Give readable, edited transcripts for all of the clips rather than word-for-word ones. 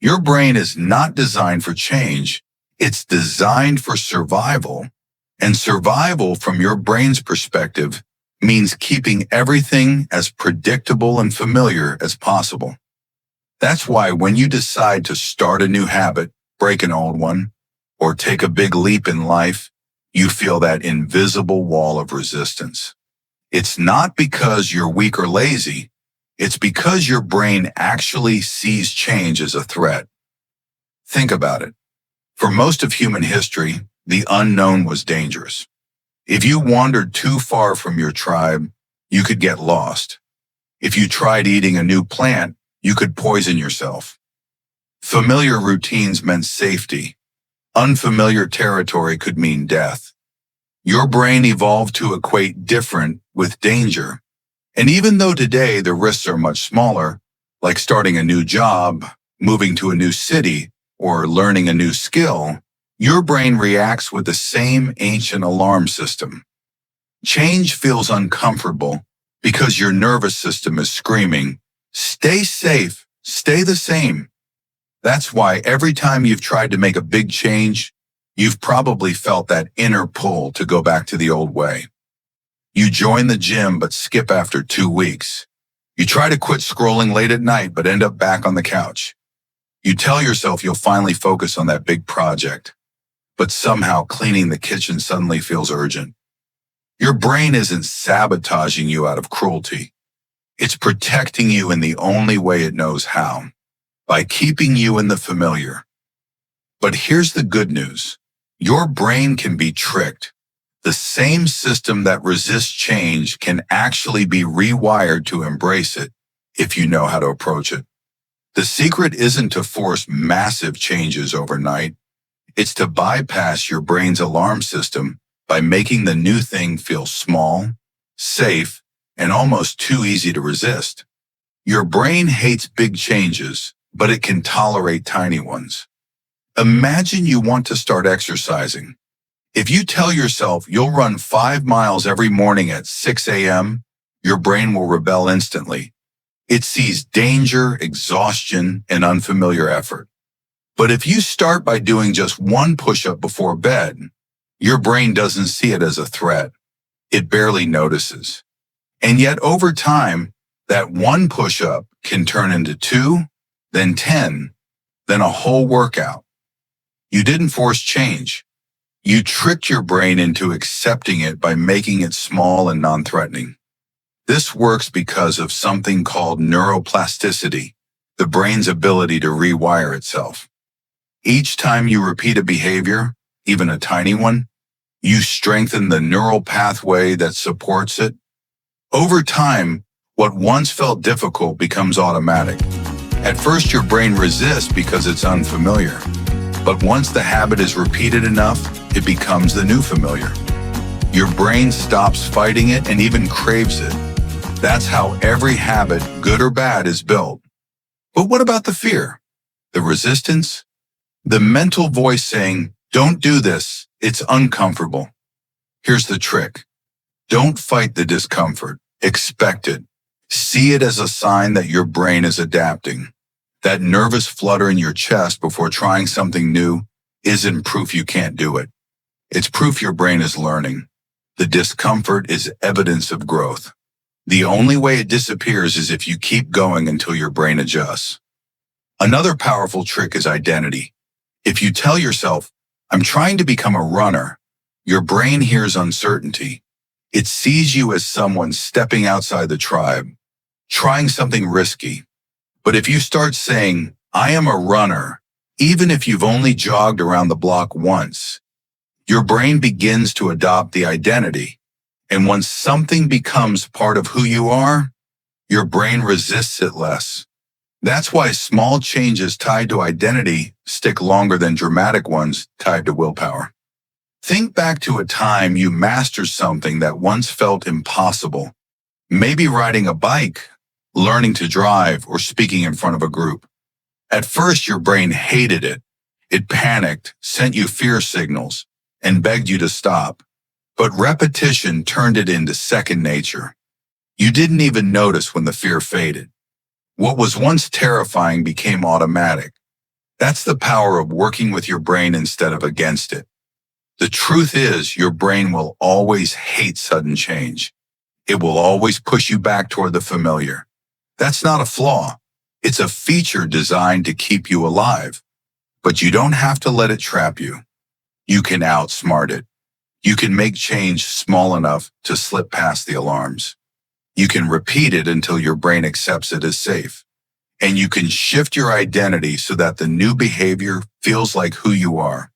Your brain is not designed for change. It's designed for survival. And survival, from your brain's perspective, means keeping everything as predictable and familiar as possible. That's why when you decide to start a new habit, break an old one, or take a big leap in life, you feel that invisible wall of resistance. It's not because you're weak or lazy. It's because your brain actually sees change as a threat. Think about it. For most of human history, the unknown was dangerous. If you wandered too far from your tribe, you could get lost. If you tried eating a new plant, you could poison yourself. Familiar routines meant safety. Unfamiliar territory could mean death. Your brain evolved to equate different with danger. And even though today the risks are much smaller, like starting a new job, moving to a new city, or learning a new skill, your brain reacts with the same ancient alarm system. Change feels uncomfortable because your nervous system is screaming, "Stay safe, stay the same." That's why every time you've tried to make a big change, you've probably felt that inner pull to go back to the old way. You join the gym but skip after 2 weeks. You try to quit scrolling late at night but end up back on the couch. You tell yourself you'll finally focus on that big project, but somehow cleaning the kitchen suddenly feels urgent. Your brain isn't sabotaging you out of cruelty. It's protecting you in the only way it knows how, by keeping you in the familiar. But here's the good news. Your brain can be tricked. The same system that resists change can actually be rewired to embrace it if you know how to approach it. The secret isn't to force massive changes overnight. It's to bypass your brain's alarm system by making the new thing feel small, safe, and almost too easy to resist. Your brain hates big changes, but it can tolerate tiny ones. Imagine you want to start exercising. If you tell yourself you'll run 5 miles every morning at 6 a.m., your brain will rebel instantly. It sees danger, exhaustion, and unfamiliar effort. But if you start by doing just 1 push-up before bed, your brain doesn't see it as a threat. It barely notices. And yet over time, that 1 push-up can turn into 2, then 10, then a whole workout. You didn't force change. You tricked your brain into accepting it by making it small and non-threatening. This works because of something called neuroplasticity, the brain's ability to rewire itself. Each time you repeat a behavior, even a tiny one, you strengthen the neural pathway that supports it. Over time, what once felt difficult becomes automatic. At first, your brain resists because it's unfamiliar. But once the habit is repeated enough, it becomes the new familiar. Your brain stops fighting it and even craves it. That's how every habit, good or bad, is built. But what about the fear? The resistance? The mental voice saying, "Don't do this, it's uncomfortable." Here's the trick. Don't fight the discomfort. Expect it. See it as a sign that your brain is adapting. That nervous flutter in your chest before trying something new isn't proof you can't do it. It's proof your brain is learning. The discomfort is evidence of growth. The only way it disappears is if you keep going until your brain adjusts. Another powerful trick is identity. If you tell yourself, "I'm trying to become a runner," your brain hears uncertainty. It sees you as someone stepping outside the tribe, trying something risky. But if you start saying, "I am a runner," even if you've only jogged around the block once, your brain begins to adopt the identity. And once something becomes part of who you are, your brain resists it less. That's why small changes tied to identity stick longer than dramatic ones tied to willpower. Think back to a time you mastered something that once felt impossible. Maybe riding a bike, learning to drive, or speaking in front of a group. At first, your brain hated it. It panicked, sent you fear signals, and begged you to stop. But repetition turned it into second nature. You didn't even notice when the fear faded. What was once terrifying became automatic. That's the power of working with your brain instead of against it. The truth is, your brain will always hate sudden change. It will always push you back toward the familiar. That's not a flaw. It's a feature designed to keep you alive. But you don't have to let it trap you. You can outsmart it. You can make change small enough to slip past the alarms. You can repeat it until your brain accepts it as safe. And you can shift your identity so that the new behavior feels like who you are,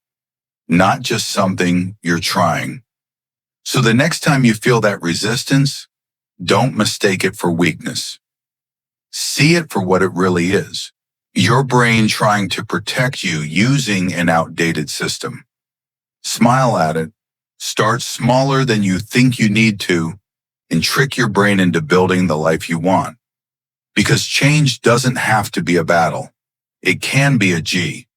not just something you're trying. So the next time you feel that resistance, don't mistake it for weakness. See it for what it really is. Your brain trying to protect you using an outdated system. Smile at it. Start smaller than you think you need to, and trick your brain into building the life you want. Because change doesn't have to be a battle. It can be a G.